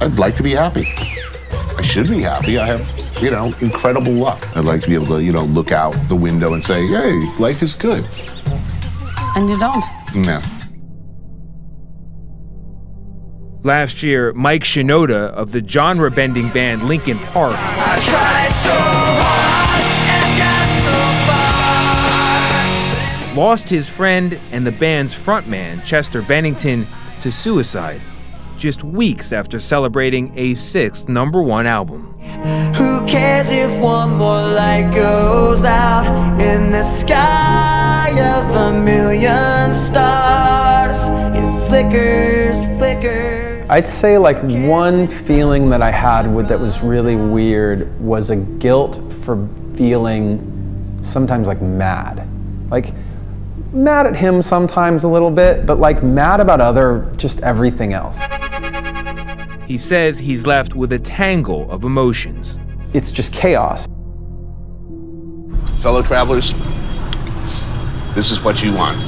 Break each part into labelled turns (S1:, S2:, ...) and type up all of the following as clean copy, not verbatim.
S1: I'd like to be happy. I should be happy. I have, incredible luck. I'd like to be able to, look out the window and say, hey, life is good.
S2: And you don't?
S1: No.
S3: Last year, Mike Shinoda of the genre-bending band Linkin Park
S4: I tried so hard and got so far.
S3: lost his friend and the band's frontman, Chester Bennington, to suicide just weeks after celebrating a 6th #1 album.
S4: Who cares if one more light goes out in the sky of a million stars? It flickers, flickers.
S5: I'd say one feeling that I had that was really weird was a guilt for feeling sometimes mad. Mad at him sometimes a little bit, but mad about just everything else.
S3: He says he's left with a tangle of emotions.
S5: It's just chaos.
S1: Fellow travelers, this is what you want.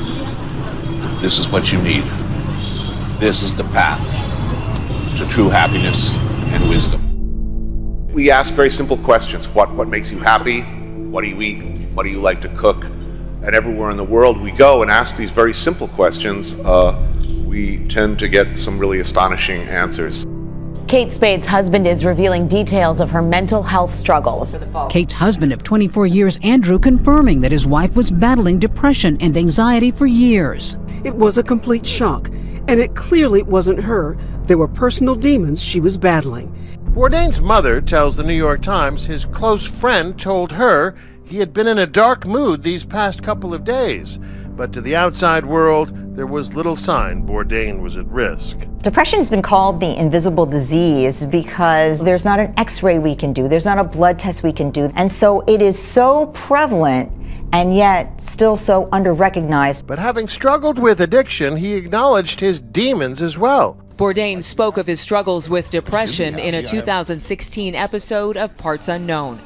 S1: This is what you need. This is the path to true happiness and wisdom. We ask very simple questions. What makes you happy? What do you eat? What do you like to cook? And everywhere in the world we go and ask these very simple questions, we tend to get some really astonishing answers.
S6: Kate Spade's husband is revealing details of her mental health struggles.
S7: Kate's husband of 24 years, Andrew, confirming that his wife was battling depression and anxiety for years.
S8: It was a complete shock, and it clearly wasn't her. There were personal demons she was battling.
S9: Bourdain's mother tells the New York Times his close friend told her he had been in a dark mood these past couple of days. But to the outside world, there was little sign Bourdain was at risk.
S10: Depression has been called the invisible disease because there's not an X-ray we can do, there's not a blood test we can do, and so it is so prevalent and yet still so under-recognized.
S9: But having struggled with addiction, he acknowledged his demons as well.
S11: Bourdain spoke of his struggles with depression in a 2016 episode of Parts Unknown.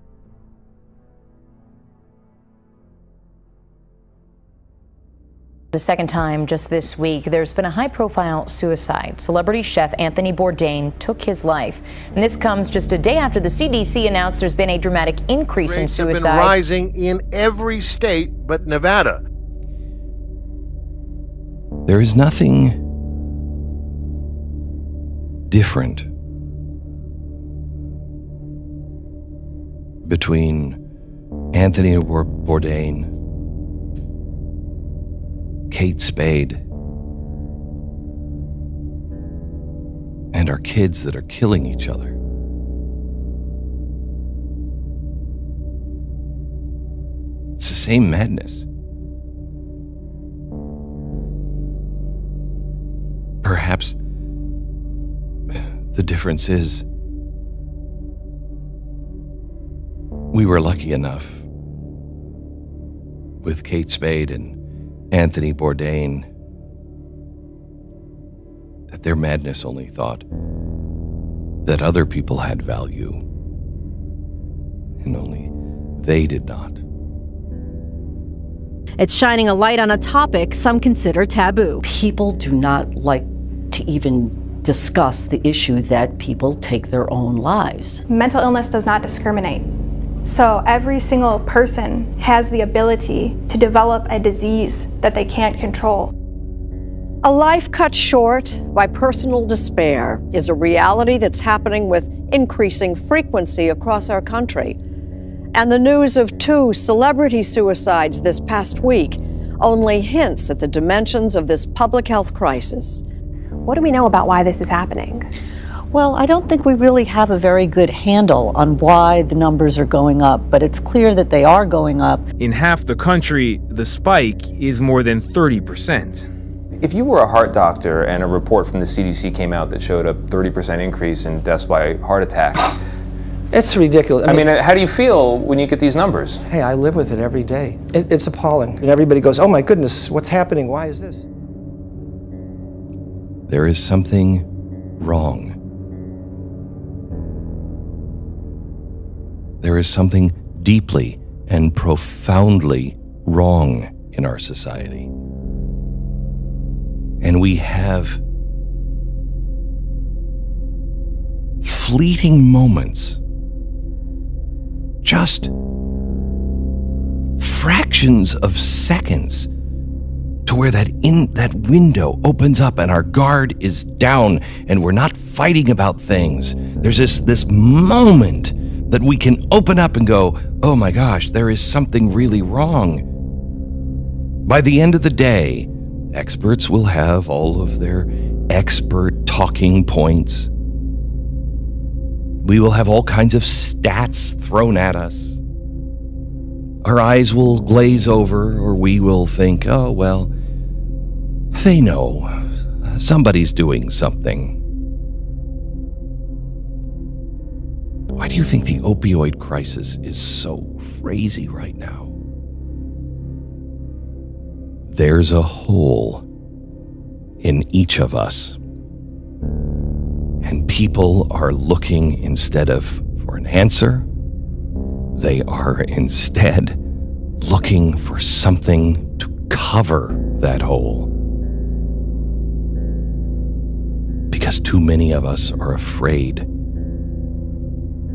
S6: The second time just this week, there's been a high-profile suicide. Celebrity chef Anthony Bourdain took his life. And this comes just a day after the CDC announced there's been a dramatic increase in suicide.
S9: Rates have been rising in every state but Nevada.
S12: There is nothing different between Anthony Bourdain, Kate Spade, and our kids that are killing each other. It's the same madness. Perhaps the difference is we were lucky enough with Kate Spade and Anthony Bourdain that their madness only thought that other people had value, and only they did not.
S13: It's shining a light on a topic some consider taboo.
S14: People do not like to even discuss the issue that people take their own lives.
S15: Mental illness does not discriminate. So every single person has the ability to develop a disease that they can't control.
S16: A life cut short by personal despair is a reality that's happening with increasing frequency across our country. And the news of 2 celebrity suicides this past week only hints at the dimensions of this public health crisis.
S17: What do we know about why this is happening?
S14: Well, I don't think we really have a very good handle on why the numbers are going up, but it's clear that they are going up.
S3: In half the country, the spike is more than 30%.
S18: If you were a heart doctor and a report from the CDC came out that showed a 30% increase in deaths by heart attack,
S19: it's ridiculous.
S18: I mean, how do you feel when you get these numbers?
S19: Hey, I live with it every day. It's appalling. And everybody goes, oh my goodness, what's happening? Why is this?
S12: There is something wrong. There is something deeply and profoundly wrong in our society. And we have fleeting moments, just fractions of seconds, to where that window opens up and our guard is down and we're not fighting about things. There's this moment that we can open up and go, oh my gosh, there is something really wrong. By the end of the day, experts will have all of their expert talking points. We will have all kinds of stats thrown at us. Our eyes will glaze over, or we will think, oh, well, they know. Somebody's doing something. Why do you think the opioid crisis is so crazy right now? There's a hole in each of us. And people are looking, instead of for an answer, they are instead looking for something to cover that hole. Because too many of us are afraid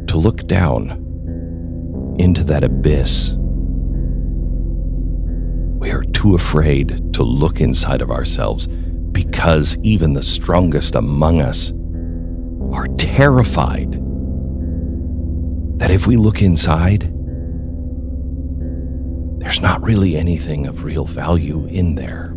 S12: to look down into that abyss. We are too afraid to look inside of ourselves because even the strongest among us are terrified that if we look inside, there's not really anything of real value in there.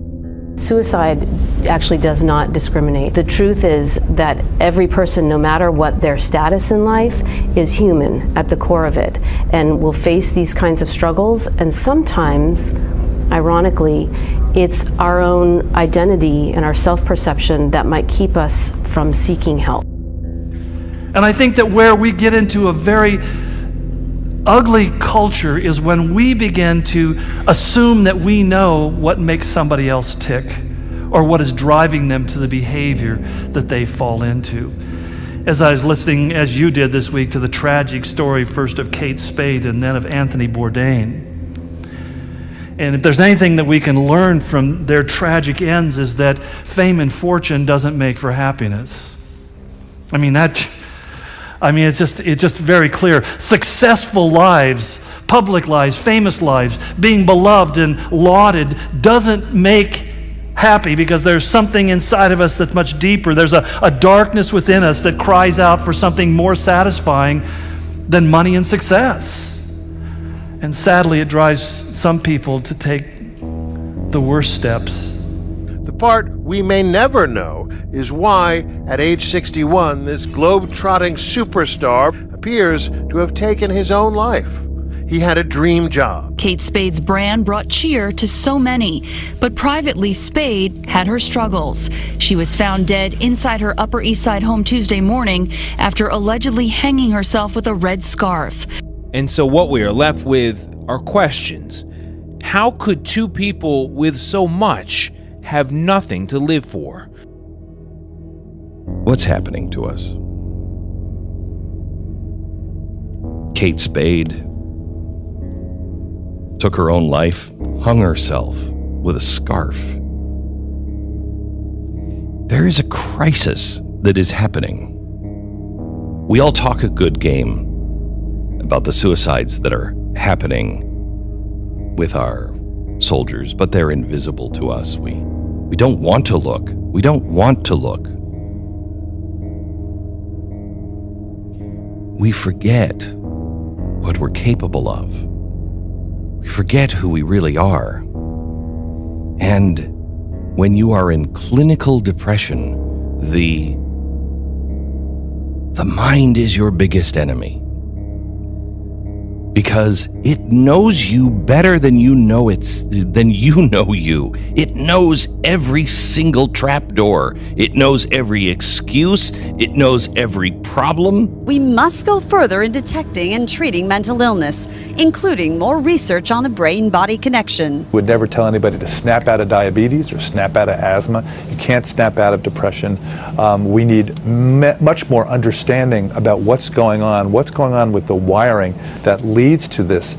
S2: Suicide actually does not discriminate. The truth is that every person, no matter what their status in life, is human at the core of it and will face these kinds of struggles. And sometimes, ironically, it's our own identity and our self-perception that might keep us from seeking help.
S20: And I think that where we get into a very ugly culture is when we begin to assume that we know what makes somebody else tick or what is driving them to the behavior that they fall into. As I was listening, as you did this week, to the tragic story first of Kate Spade and then of Anthony Bourdain. And if there's anything that we can learn from their tragic ends is that fame and fortune doesn't make for happiness. It's just very clear. Successful lives, public lives, famous lives, being beloved and lauded doesn't make happy because there's something inside of us that's much deeper. There's a darkness within us that cries out for something more satisfying than money and success. And sadly, it drives some people to take the worst steps.
S9: The part we may never know is why, at age 61, this globe-trotting superstar appears to have taken his own life. He had a dream job.
S21: Kate Spade's brand brought cheer to so many, but privately, Spade had her struggles. She was found dead inside her Upper East Side home Tuesday morning after allegedly hanging herself with a red scarf.
S3: And so what we are left with are questions. How could two people with so much have nothing to live for?
S12: What's happening to us? Kate Spade took her own life, hung herself with a scarf. There is a crisis that is happening. We all talk a good game about the suicides that are happening with our soldiers, but they're invisible to us. We don't want to look. We don't want to look. We forget what we're capable of. We forget who we really are. And when you are in clinical depression, the mind is your biggest enemy. Because it knows you better than you know you. It knows every single trapdoor. It knows every excuse. It knows every problem.
S22: We must go further in detecting and treating mental illness, including more research on the brain-body connection.
S23: Would never tell anybody to snap out of diabetes or snap out of asthma. You can't snap out of depression. We need much more understanding about what's going on with the wiring that leads to this.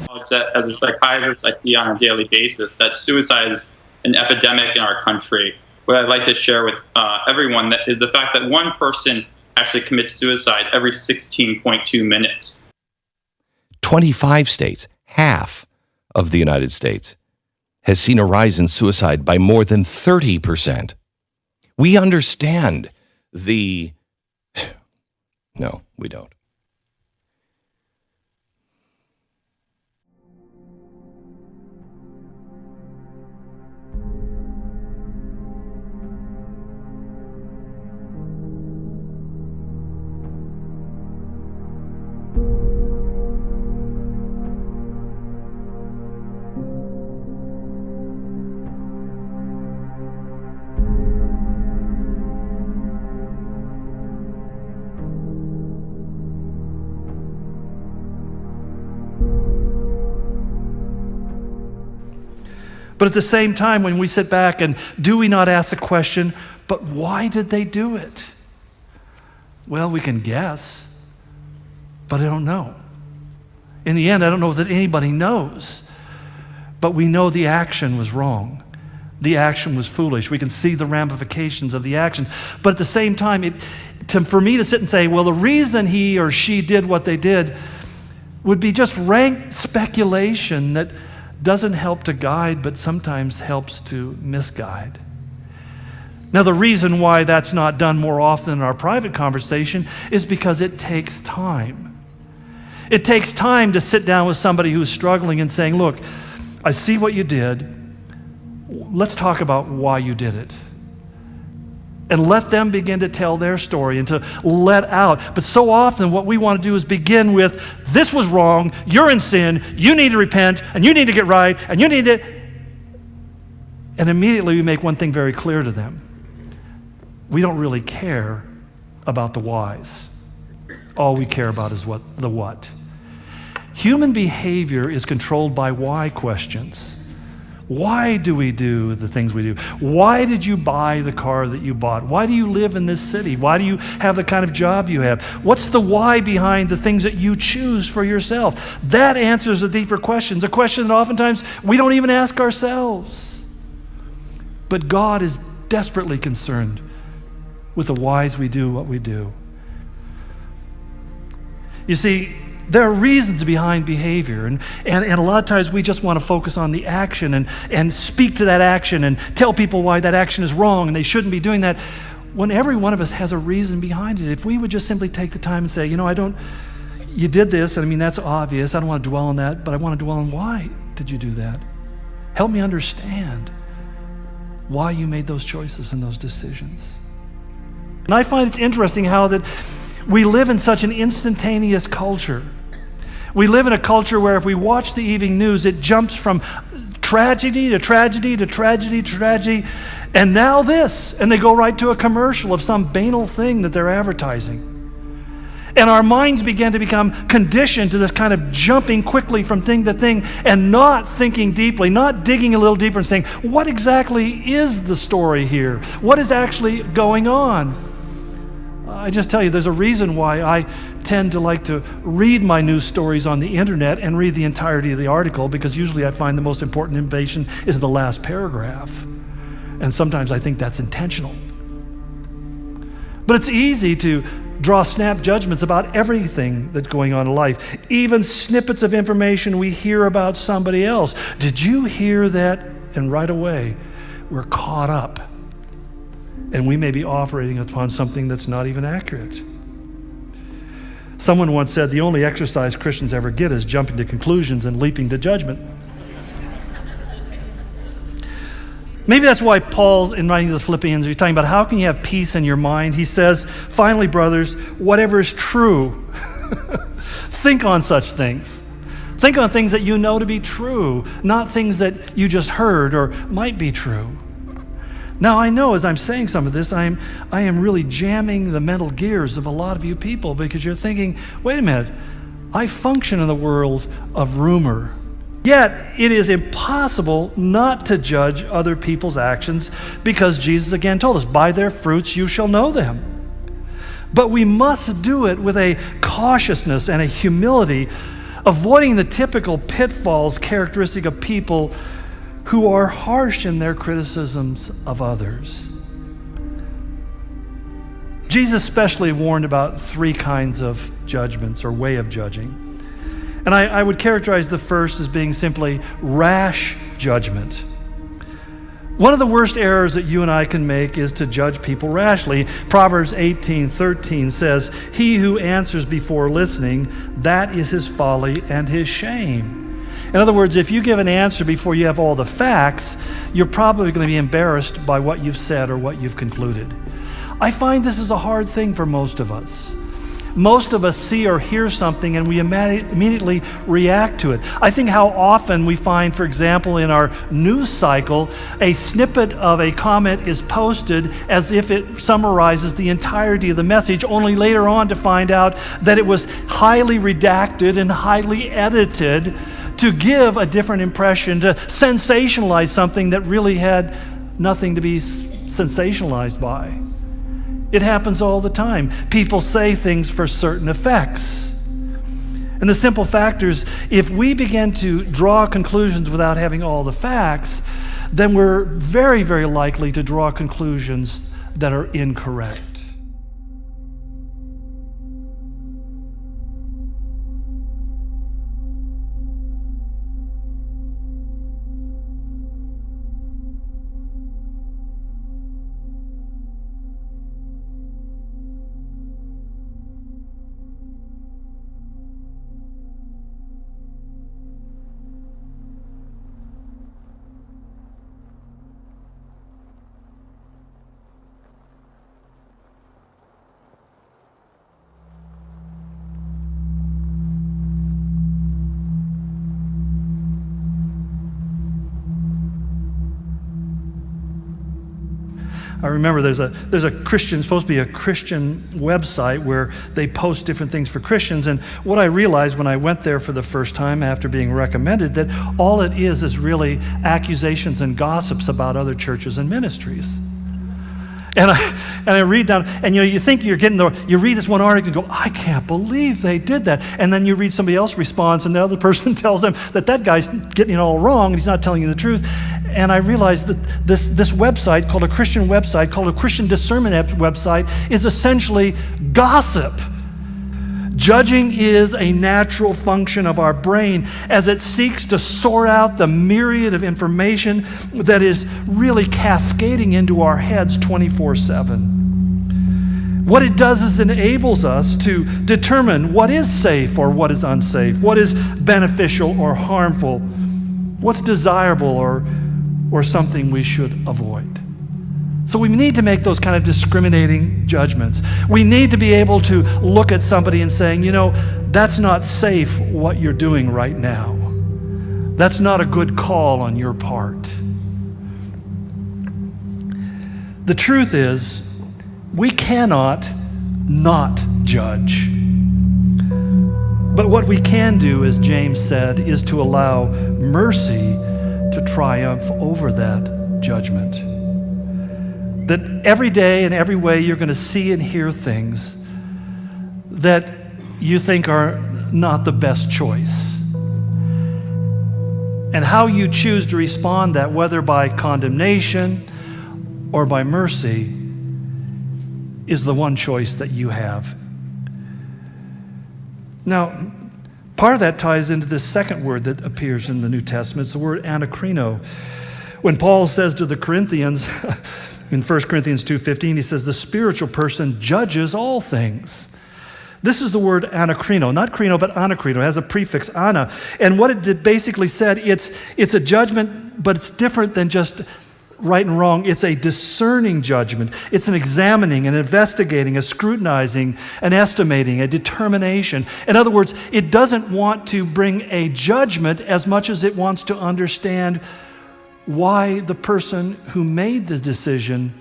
S24: As a psychiatrist, I see on a daily basis that suicide is an epidemic in our country. What I'd like to share with everyone is the fact that one person actually commits suicide every 16.2 minutes.
S12: 25 states, half of the United States, has seen a rise in suicide by more than 30%. We understand the... No, we don't.
S20: But at the same time, when we sit back and do we not ask the question, but why did they do it? Well, we can guess, but I don't know. In the end, I don't know that anybody knows, but we know the action was wrong. The action was foolish. We can see the ramifications of the action. But at the same time, for me to sit and say, well, the reason he or she did what they did would be just rank speculation that doesn't help to guide, but sometimes helps to misguide. Now, the reason why that's not done more often in our private conversation is because it takes time. It takes time to sit down with somebody who's struggling and saying, look, I see what you did. Let's talk about why you did it. And let them begin to tell their story and to let out. But so often what we want to do is begin with, this was wrong, you're in sin, you need to repent, and you need to get right, and you need to... And immediately we make one thing very clear to them. We don't really care about the whys. All we care about is the what. Human behavior is controlled by why questions. Why do we do the things we do? Why did you buy the car that you bought? Why do you live in this city? Why do you have the kind of job you have? What's the why behind the things that you choose for yourself? That answers the deeper questions, a question that oftentimes we don't even ask ourselves. But God is desperately concerned with the whys we do what we do. You see, there are reasons behind behavior, and a lot of times we just want to focus on the action and speak to that action and tell people why that action is wrong and they shouldn't be doing that, when every one of us has a reason behind it. If we would just simply take the time and say, you did this, and I mean, that's obvious, I don't want to dwell on that, but I want to dwell on why did you do that? Help me understand why you made those choices and those decisions. And I find it's interesting how that we live in such an instantaneous culture. We live in a culture where if we watch the evening news, it jumps from tragedy to tragedy to tragedy to tragedy, and now this, and they go right to a commercial of some banal thing that they're advertising. And our minds begin to become conditioned to this kind of jumping quickly from thing to thing and not thinking deeply, not digging a little deeper and saying, what exactly is the story here? What is actually going on? I just tell you, there's a reason why I tend to like to read my news stories on the internet and read the entirety of the article, because usually I find the most important information is the last paragraph. And sometimes I think that's intentional. But it's easy to draw snap judgments about everything that's going on in life, even snippets of information we hear about somebody else. Did you hear that? And right away, we're caught up. And we may be operating upon something that's not even accurate. Someone once said the only exercise Christians ever get is jumping to conclusions and leaping to judgment. Maybe that's why Paul, in writing to the Philippians, he's talking about how can you have peace in your mind. He says, finally, brothers, whatever is true, think on such things. Think on things that you know to be true, not things that you just heard or might be true. Now, I know as I'm saying some of this, I am really jamming the mental gears of a lot of you people, because you're thinking, wait a minute, I function in the world of rumor. Yet, it is impossible not to judge other people's actions, because Jesus again told us, by their fruits you shall know them. But we must do it with a cautiousness and a humility, avoiding the typical pitfalls characteristic of people who are harsh in their criticisms of others. Jesus especially warned about three kinds of judgments or way of judging. And I would characterize the first as being simply rash judgment. One of the worst errors that you and I can make is to judge people rashly. Proverbs 18:13 says, "He who answers before listening, that is his folly and his shame." In other words, if you give an answer before you have all the facts, you're probably going to be embarrassed by what you've said or what you've concluded. I find this is a hard thing for most of us. Most of us see or hear something and we immediately react to it. I think how often we find, for example, in our news cycle, a snippet of a comment is posted as if it summarizes the entirety of the message, only later on to find out that it was highly redacted and highly edited to give a different impression, to sensationalize something that really had nothing to be sensationalized by. It happens all the time. People say things for certain effects. And the simple fact is, if we begin to draw conclusions without having all the facts, then we're very, very likely to draw conclusions that are incorrect. I remember there's a Christian, supposed to be a Christian website where they post different things for Christians, and what I realized when I went there for the first time after being recommended, that all it is really accusations and gossips about other churches and ministries. And I read down, and you think you're getting you read this one article and go, I can't believe they did that. And then you read somebody else response, and the other person tells them that guy's getting it all wrong, and he's not telling you the truth. And I realized that this website, called a Christian website, called a Christian discernment website, is essentially gossip. Judging is a natural function of our brain as it seeks to sort out the myriad of information that is really cascading into our heads 24/7. What it does is enables us to determine what is safe or what is unsafe, what is beneficial or harmful, what's desirable or something we should avoid. So we need to make those kind of discriminating judgments. We need to be able to look at somebody and saying, that's not safe what you're doing right now. That's not a good call on your part. The truth is, we cannot not judge. But what we can do, as James said, is to allow mercy to triumph over that judgment. That every day and every way you're going to see and hear things that you think are not the best choice. And how you choose to respond that, whether by condemnation or by mercy, is the one choice that you have. Now, part of that ties into this second word that appears in the New Testament. It's the word anakrino. When Paul says to the Corinthians, in 1 Corinthians 2:15, he says, the spiritual person judges all things. This is the word anakrino, not krino, but anakrino. It has a prefix, ana. And what it basically said, it's a judgment, but it's different than just right and wrong. It's a discerning judgment. It's an examining, an investigating, a scrutinizing, an estimating, a determination. In other words, it doesn't want to bring a judgment as much as it wants to understand why the person who made the decision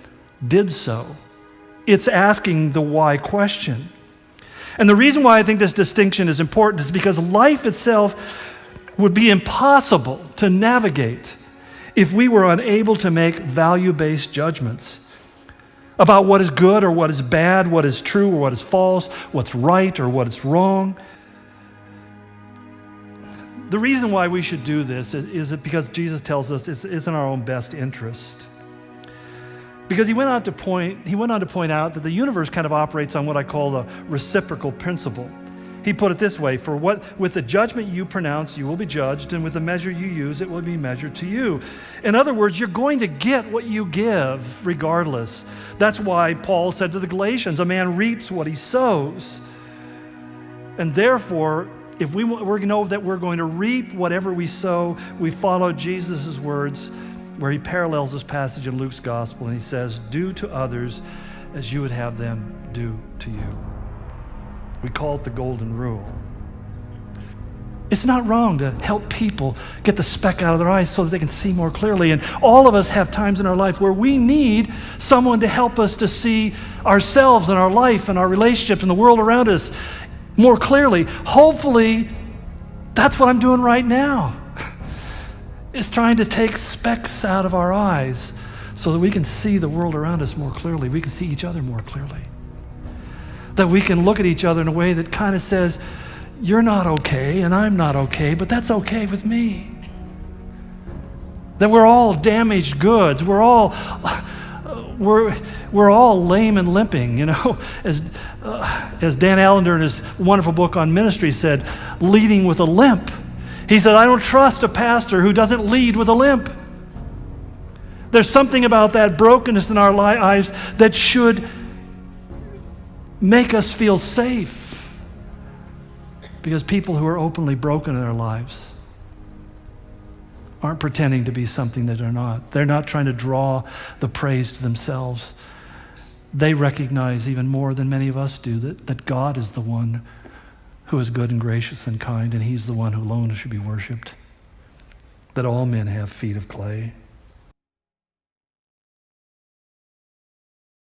S20: did so. It's asking the why question. And the reason why I think this distinction is important is because life itself would be impossible to navigate if we were unable to make value-based judgments about what is good or what is bad, what is true or what is false, what's right or what is wrong. The reason why we should do this is because Jesus tells us it's in our own best interest. Because he went on to point out that the universe kind of operates on what I call the reciprocal principle. He put it this way: with the judgment you pronounce, you will be judged, and with the measure you use, it will be measured to you. In other words, you're going to get what you give regardless. That's why Paul said to the Galatians, a man reaps what he sows. And therefore, if we know that we're going to reap whatever we sow, we follow Jesus' words where he parallels this passage in Luke's gospel, and he says, do to others as you would have them do to you. We call it the golden rule. It's not wrong to help people get the speck out of their eyes so that they can see more clearly. And all of us have times in our life where we need someone to help us to see ourselves and our life and our relationships and the world around us more clearly. Hopefully, that's what I'm doing right now. Is trying to take specks out of our eyes so that we can see the world around us more clearly. We can see each other more clearly. That we can look at each other in a way that kind of says, you're not okay and I'm not okay, but that's okay with me. That we're all damaged goods. We're all lame and limping, as Dan Allender in his wonderful book on ministry said, leading with a limp. He said, I don't trust a pastor who doesn't lead with a limp. There's something about that brokenness in our lives that should make us feel safe, because people who are openly broken in their lives aren't pretending to be something that they're not. They're not trying to draw the praise to themselves. They recognize even more than many of us do that God is the one who is good and gracious and kind, and he's the one who alone should be worshiped. That all men have feet of clay.